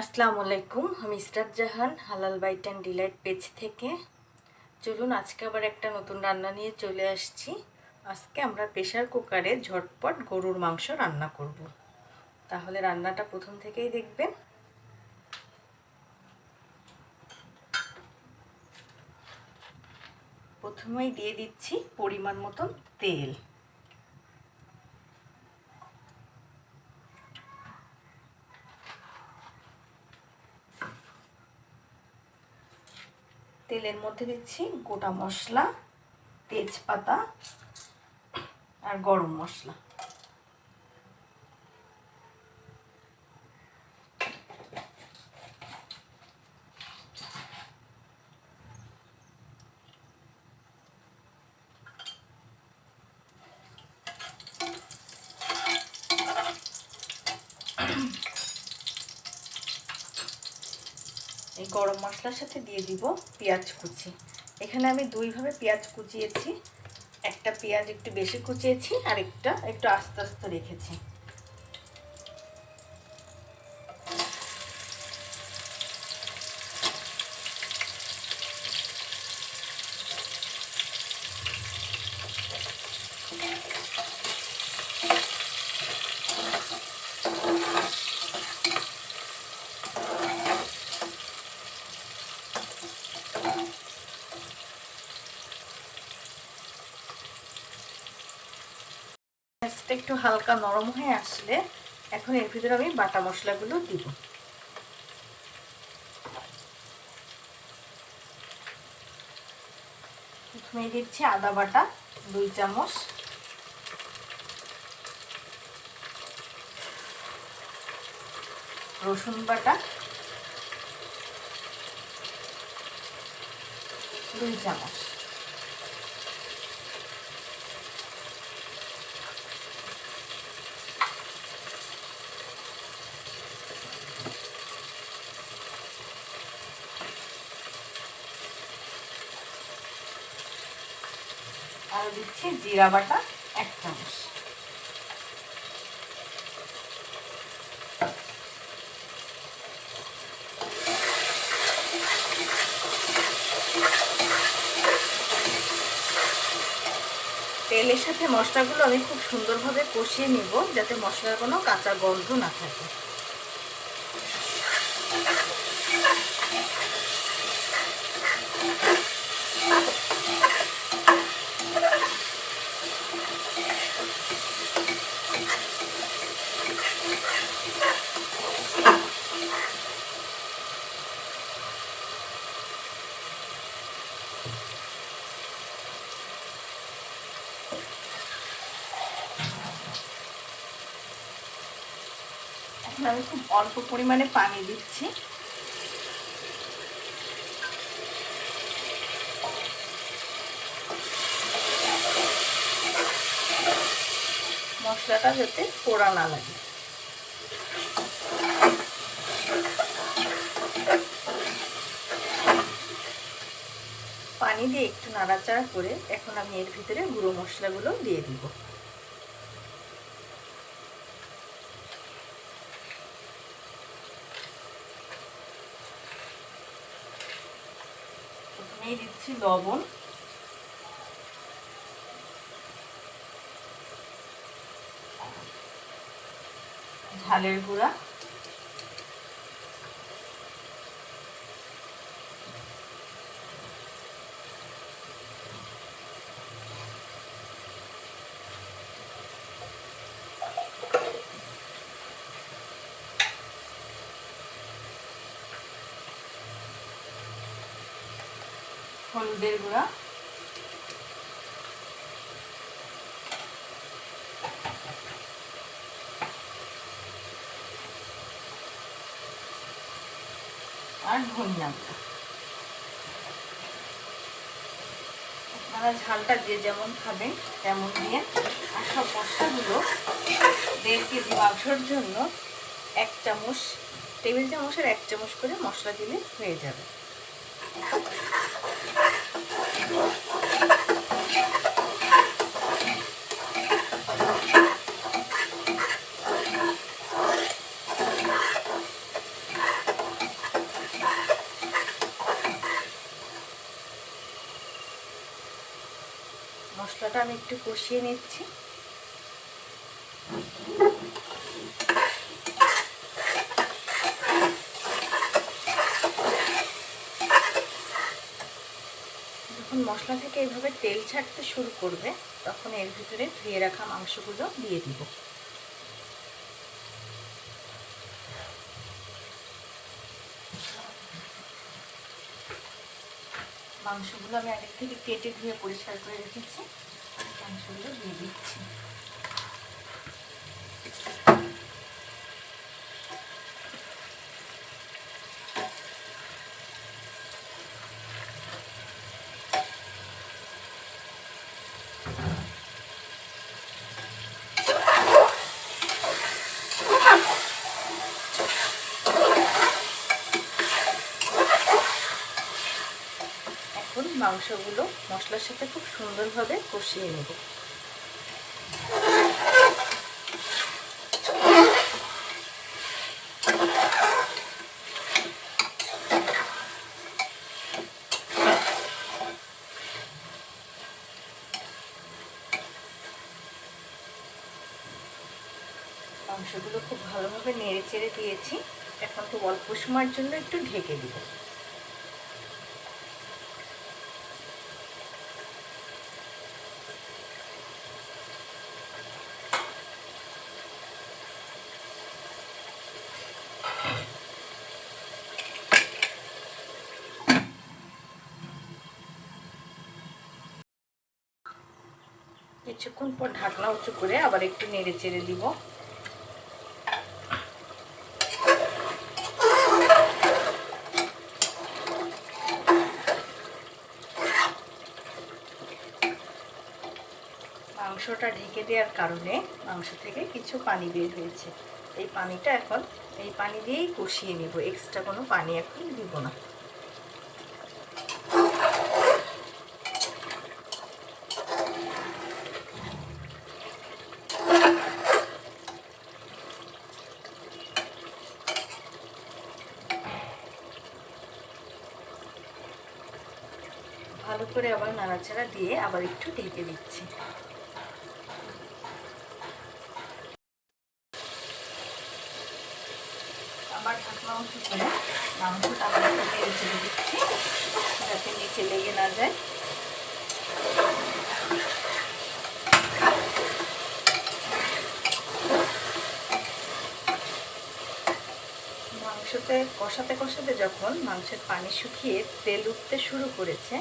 আসসালামু আলাইকুম। আমি ইসরাত জাহান, হালাল বাইট অ্যান্ড ডিলাইট পেজ থেকে। চলুন আজকে আবার একটা নতুন রান্না নিয়ে চলে আসছি। আজকে আমরা প্রেশার কুকারে ঝটপট গরুর মাংস রান্না করব। তাহলে রান্নাটা প্রথম থেকেই দেখবেন। প্রথমেই দিয়ে দিচ্ছি পরিমাণ মতন তেল। তেলের মধ্যে দিচ্ছি গোটা মশলা, তেজপাতা আর গরম মশলা। এই গরম মশলার সাথে দিয়ে দিব পেঁয়াজ কুচি। এখানে আমি দুইভাবে পেঁয়াজ কুচিয়েছি। একটা পেঁয়াজ একটু বেশি কুচিয়েছি আর একটা একটু আস্তে আস্তে রেখেছি। পেঁয়াজটা একটু হালকা নরম হয়ে আসলে এখন এর ভিতরে আমি বাটা মশলাগুলো দিব। প্রথমে দিচ্ছি আদা বাটা 2 চামচ, রসুন বাটা 2 চামচ, আর দিচ্ছি জিরা বাটা 1 চামচ। তেলের সাথে মশলাগুলো আমি খুব সুন্দরভাবে কষিয়ে নিব, যাতে মশলার কোনো কাঁচা গন্ধ না থাকে। এখন আমি খুব অল্প পরিমাণে পানি দিচ্ছি। মশলাটা যাতে পোড়া না লাগে। পানি দিয়ে একটু নাড়াচাড়া করে এখন আমি এর ভিতরে গুঁড়ো মশলাগুলো দিয়ে দিব। প্রথমেই দিচ্ছি লবণ, ঝালের গুঁড়া, হলুদের গুঁড়া, আর ধনিয়া গুঁড়া। আপনারা ঝালটা যে যেমন খাবেন তেমন দিয়ে। আর সব মশলাগুলো 1.5 কেজি মাংসর জন্য 1 চামচ, টেবিল চামচের 1 চামচ করে মশলা দিলে হয়ে যাবে। একটু কষিয়ে নিচ্ছি। যখন মশলা থেকে এইভাবে তেল ছাড়তে শুরু করবে তখন এর ভিতরে ধুয়ে রাখা মাংসগুলো দিয়ে দিব। মাংসগুলো আমি আগে থেকে কেটে ধুয়ে পরিষ্কার করে রেখেছি, মাংসগুলো দিয়ে দিচ্ছি। এখন মাংসগুলো মশলার সাথে খুব সুন্দরভাবে কষিয়ে নেব। মাংসগুলো খুব ভালোভাবে নেড়ে চেড়ে দিয়েছি। এখন খুব অল্প সময়ের জন্য একটু ঢেকে দিব। কিছুক্ষণ পর ঢাকনা উঁচু করে আবার একটু নেড়ে চেড়ে দিব। মাংসটা ঢেকে দেওয়ার কারণে মাংস থেকে কিছু পানি বের হয়েছে। এই পানিটা এখন এই পানি দিয়েই কষিয়ে নেব, এক্সট্রা কোনো পানি এখন দিব না। ভালো করে আবার নাড়াচাড়া দিয়ে আবার একটু ঢেকে দিচ্ছি। আবার ঢাকনা উঁচু করে মাংসটা আবার একটু নেড়ে চেড়ে দিচ্ছি যাতে নিচে লেগে না যায়। মাংসতে কষাতে কষাতে যখন মাংসের পানি শুকিয়ে তেল উঠতে শুরু করেছে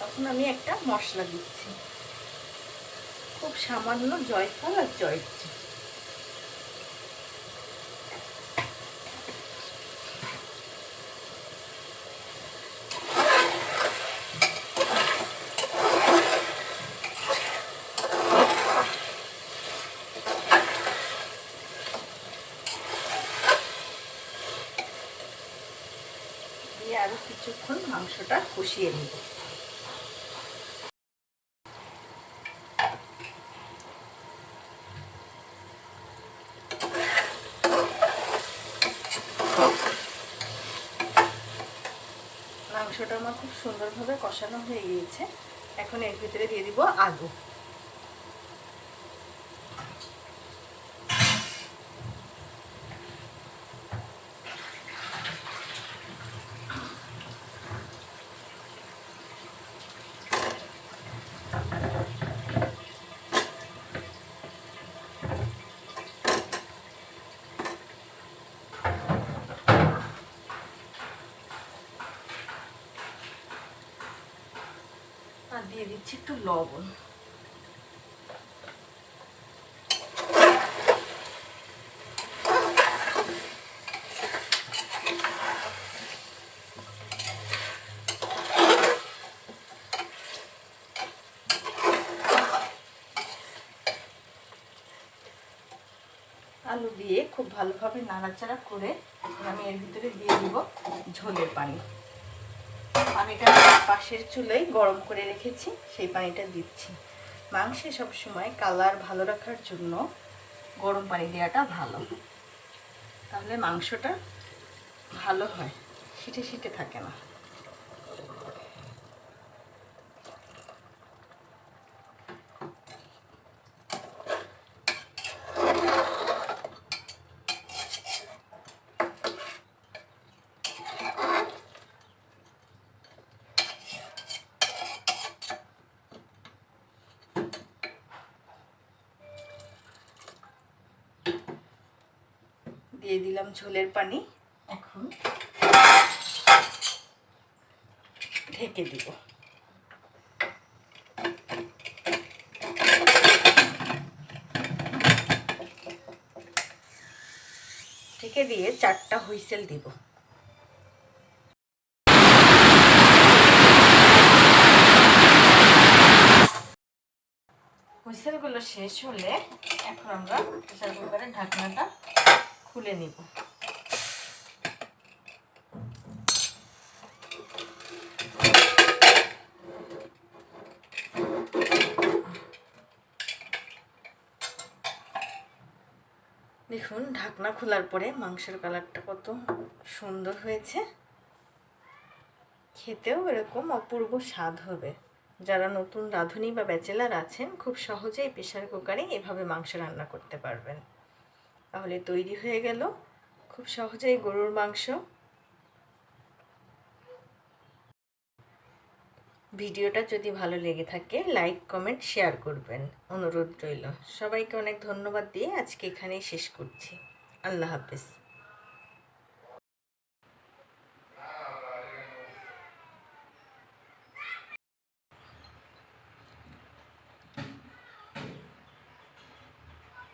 তখন আমি একটা মশলা দিচ্ছি, খুব সামান্য জয়ফল আর জয়ত্রী। দিয়ে আরো কিছুক্ষণ মাংসটা কষিয়ে নেব। মাংসটা আমার খুব সুন্দরভাবে কষানো হয়ে গিয়েছে। এখন এর ভিতরে দিয়ে দিব আলু। আর দিয়ে দিচ্ছি একটু লবণ। আলু দিয়ে খুব ভালোভাবে নাড়াচাড়া করে আমি এর ভিতরে দিয়ে দিব ঝোলের পানি। পানিটা পাশের চুলায় গরম করে রেখেছি, সেই পানিটা দিচ্ছি। মাংসে সবসময় কালার ভালো রাখার জন্য গরম পানি দেওয়াটা ভালো, তাহলে মাংসটা ভালো হয়, শিটে শিটে থাকে না। দিয়ে দিলাম ঝোলের পানি। এখন ঢেকে দিব। ঢেকে দিয়ে 4টা হুইসেল দিব। হুইসেলগুলো শেষ হলে এখন আমরা প্রেসার কুকারের ঢাকনাটা খুলে নিব। দেখুন ঢাকনা খোলার পরে মাংসের কালারটা কত সুন্দর হয়েছে। খেতেও এরকম অপূর্ব স্বাদ হবে। যারা নতুন রাঁধুনি বা ব্যাচেলার আছেন খুব সহজেই প্রেসার কুকারে এভাবে মাংস রান্না করতে পারবেন। তাহলে তৈরি হয়ে গেল খুব সহজেই গরুর মাংস। ভিডিওটা যদি ভালো লেগে থাকে লাইক কমেন্ট শেয়ার করবেন, অনুরোধ রইল। সবাইকে অনেক ধন্যবাদ দিয়ে আজকে এখানেই শেষ করছি। আল্লাহ হাফেজ।